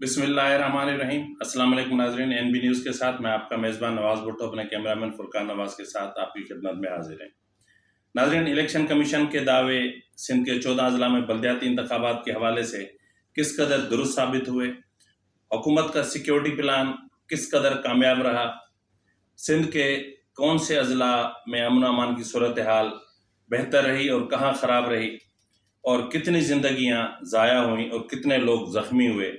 बिस्मिल्लाहिर्रहमानिर्रहीम। अस्सलाम वालेकुम नाज़रीन, NB न्यूज़ के साथ मैं आपका मेज़बान नवाज़ भुट्टो अपने कैमरामैन फुरकान नवाज़ के साथ आपकी खिदमत में हाजिर हैं। नाज़रीन, इलेक्शन कमीशन के दावे सिंध के 14 अजला में बल्दियाती इंतखाबात के हवाले से किस कदर दुरुस्त साबित हुए, हुकूमत का सिक्योरिटी प्लान किस कदर कामयाब रहा, सिंध के कौन से अजला में अमन अमान की सूरत हाल बेहतर रही और कहाँ ख़राब रही, और कितनी ज़िंदगियाँ ज़ाया हुई और कितने लोग ज़ख्मी हुए,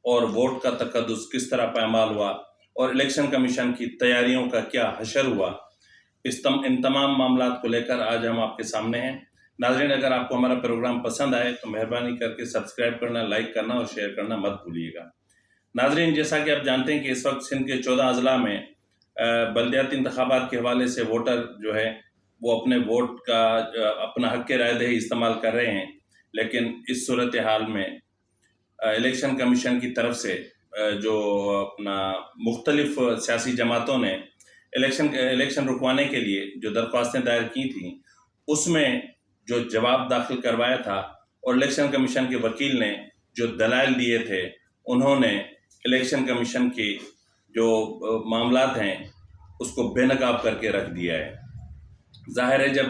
और वोट का तकद्दुस किस तरह पामाल हुआ, और इलेक्शन कमीशन की तैयारियों का क्या हशर हुआ, इन तमाम मामलात को लेकर आज हम आपके सामने हैं। नाज़रीन, अगर आपको हमारा प्रोग्राम पसंद आए तो मेहरबानी करके सब्सक्राइब करना, लाइक करना और शेयर करना मत भूलिएगा। नाज़रीन, जैसा कि आप जानते हैं कि इस वक्त सिंध के 14 अजला में बल्दियाती इंतखाबात के हवाले से वोटर जो है वो अपने वोट का अपना हक़ राय दही इस्तेमाल कर रहे हैं, लेकिन इस सूरत हाल में इलेक्शन कमीशन की तरफ से जो अपना मुख्तलिफ सियासी जमातों ने इलेक्शन रुकवाने के लिए जो दरख्वास्तें दायर की थी, उसमें जो जवाब दाखिल करवाया था और इलेक्शन कमीशन के वकील ने जो दलाइल दिए थे, उन्होंने इलेक्शन कमीशन के जो मामलात हैं उसको बेनकाब करके रख दिया है। ज़ाहिर है, जब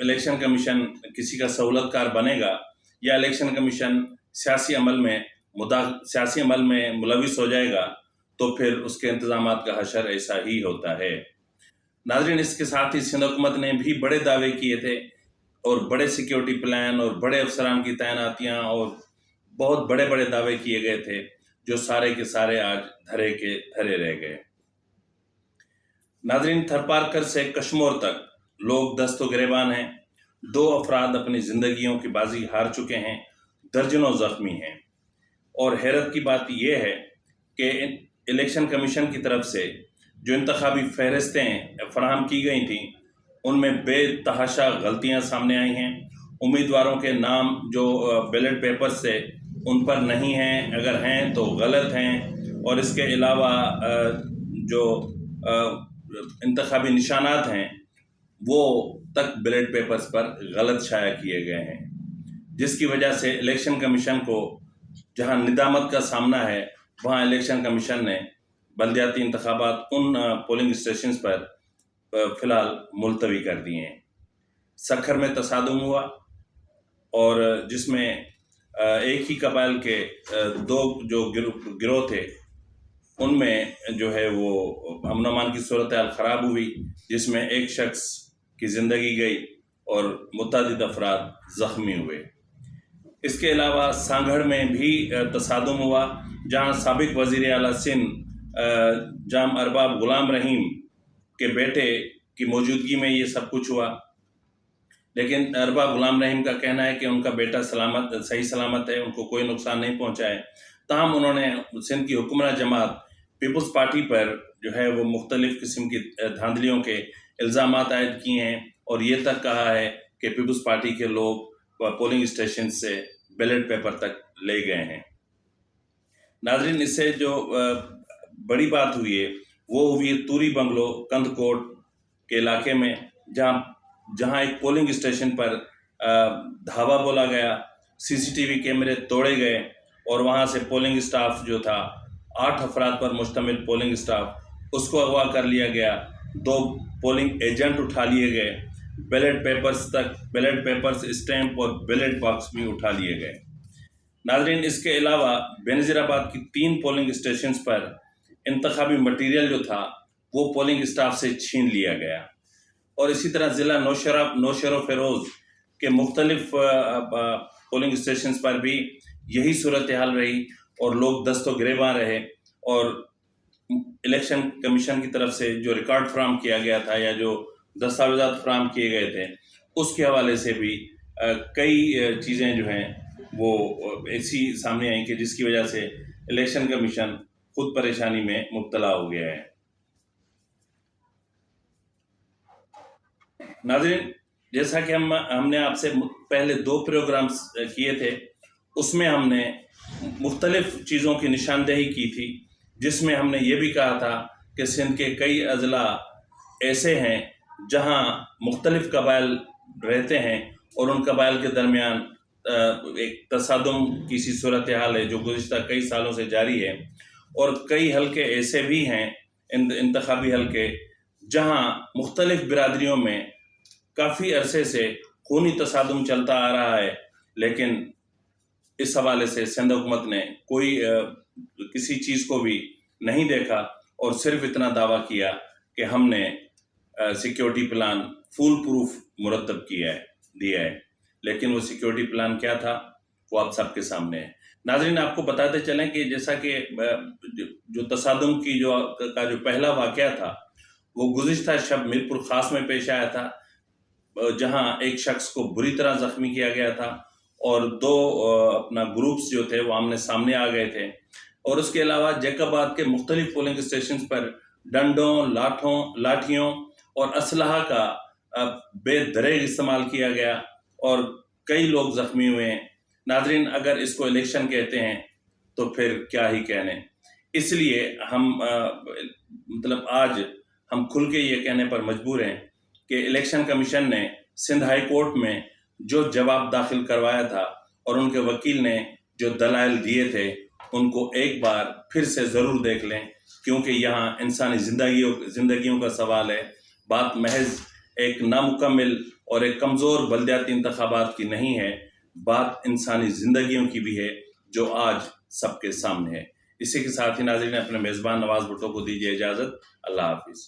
इलेक्शन कमीशन किसी का सहूलतकार बनेगा या इलेक्शन कमीशन सियासी अमल में मुलविस हो जाएगा तो फिर उसके इंतज़ामात का हशर ऐसा ही होता है। नाज़रीन, इसके साथ ही सिंध हुकूमत ने भी बड़े दावे किए थे और बड़े सिक्योरिटी प्लान और बड़े अफसरान की तैनातियाँ और बहुत बड़े बड़े दावे किए गए थे, जो सारे के सारे आज धरे के धरे रह गए। नाज़रीन, थरपारकर से कश्मोर तक लोग दस्तो गिरेबान हैं, 2 अफराद अपनी ज़िंदगियों की बाजी हार चुके हैं, दर्जनों ज़ख्मी हैं। और हैरत की बात यह है कि इलेक्शन कमीशन की तरफ से जो इंतखाबी फहरिस्तें फराहम की गई थीं, उनमें बेतहाशा गलतियां सामने आई हैं। उम्मीदवारों के नाम जो बैलेट पेपर से उन पर नहीं हैं, अगर हैं तो गलत हैं, और इसके अलावा जो इंतखाबी निशानात हैं वो तक बैलेट पेपर्स पर गलत शाया किए गए हैं, जिसकी वजह से इलेक्शन कमीशन को जहां निदामत का सामना है, वहां इलेक्शन कमीशन ने बल्दियाती इंतखाबात उन पोलिंग स्टेशन पर फ़िलहाल मुलतवी कर दिए हैं। सखर में तसादुम हुआ और जिसमें एक ही कबाइल के 2 जो गिरोह थे, उनमें जो है वो अमन अमान की सूरत हाल ख़राब हुई, जिसमें एक शख्स की ज़िंदगी गई और मुतअद्दिद अफराद ज़ख्मी हुए। इसके अलावा सांगड़ में भी तसादुम हुआ, जहां साबिक वज़ीर आला सिंध जाम अरबाब गुलाम रहीम के बेटे की मौजूदगी में ये सब कुछ हुआ, लेकिन अरबाब गुलाम रहीम का कहना है कि उनका बेटा सही सलामत है, उनको कोई नुकसान नहीं पहुंचा है। ताहम उन्होंने सिंध की हुक्मरान जमात पीपल्स पार्टी पर जो है वो मुख्तलिफ़ किस्म की धांधलियों के इल्ज़ामात आयद किए हैं और ये तक कहा है कि पीपल्स पार्टी के लोग पोलिंग स्टेशन से बैलेट पेपर तक ले गए हैं। नाज़रीन, इससे जो बड़ी बात हुई है वो हुई तूरी बंगलो कंदकोट के इलाके में, जहां एक पोलिंग स्टेशन पर धावा बोला गया, CCTV कैमरे तोड़े गए और वहां से पोलिंग स्टाफ जो था 8 अफराद पर मुश्तमिल पोलिंग स्टाफ, उसको अगवा कर लिया गया। 2 पोलिंग एजेंट उठा लिए गए, बैलेट पेपर्स, स्टैंप और बैलेट बॉक्स भी उठा लिए गए। नाज़रीन, इसके अलावा बेनज़ीराबाद की 3 पोलिंग स्टेशंस पर इंतखाबी मटीरियल जो था वो पोलिंग स्टाफ से छीन लिया गया, और इसी तरह ज़िला नौशेरा फ़िरोज़ के मुख्तलिफ पोलिंग स्टेशंस पर भी यही सूरत हाल रही और लोग दस्तो गिरेबान रहे। और इलेक्शन कमीशन की तरफ से जो रिकॉर्ड फराहम किया गया था या जो दस्तावेज़ात फराहम किए गए थे, उसके हवाले से भी कई चीज़ें जो हैं वो ऐसी सामने आई कि जिसकी वजह से इलेक्शन कमीशन खुद परेशानी में मुब्तला हो गया है। नाज़रीन, जैसा कि हमने आपसे पहले 2 प्रोग्राम्स किए थे, उसमें हमने मुख्तलिफ़ चीज़ों की निशानदेही की थी, जिसमें हमने ये भी कहा था कि सिंध के कई अजला ऐसे हैं जहां मुख्तलिफ़ कबाइल रहते हैं और उन कबाइल के दरमियान ایک تصادم کی سی صورتحال ہے جو گزشتہ کئی سالوں سے جاری ہے، اور کئی حلقے ایسے بھی ہیں انتخابی حلقے جہاں مختلف برادریوں میں کافی عرصے سے خونی تصادم چلتا آ رہا ہے، لیکن اس حوالے سے سندھ حکومت نے کوئی کسی چیز کو بھی نہیں دیکھا اور صرف اتنا دعویٰ کیا کہ ہم نے سیکیورٹی پلان فول پروف مرتب دیا ہے، لیکن وہ سیکیورٹی پلان کیا تھا وہ آپ سب کے سامنے ہے۔ ناظرین، آپ کو بتاتے چلیں کہ جیسا کہ جو تصادم کی کا جو پہلا واقعہ تھا وہ گزشتہ شب میرپور خاص میں پیش آیا تھا، جہاں ایک شخص کو بری طرح زخمی کیا گیا تھا اور دو اپنا گروپس جو تھے وہ آمنے سامنے آ گئے تھے، اور اس کے علاوہ جیکب آباد کے مختلف پولنگ اسٹیشنز پر ڈنڈوں، لاٹھیوں اور اسلحہ کا بے دریغ استعمال کیا گیا اور کئی لوگ زخمی ہوئے ہیں۔ ناظرین، اگر اس کو الیکشن کہتے ہیں تو پھر کیا ہی کہنے۔ اس لیے ہم آج ہم کھل کے یہ کہنے پر مجبور ہیں کہ الیکشن کمیشن نے سندھ ہائی کورٹ میں جو جواب داخل کروایا تھا اور ان کے وکیل نے جو دلائل دیے تھے ان کو ایک بار پھر سے ضرور دیکھ لیں، کیونکہ یہاں انسانی زندگیوں کا سوال ہے۔ بات محض ایک نامکمل اور ایک کمزور بلدیاتی انتخابات کی نہیں ہے، بات انسانی زندگیوں کی بھی ہے جو آج سب کے سامنے ہے۔ اسی کے ساتھ ہی ناظرین، اپنے میزبان نواز بھٹو کو دیجیے اجازت۔ اللہ حافظ۔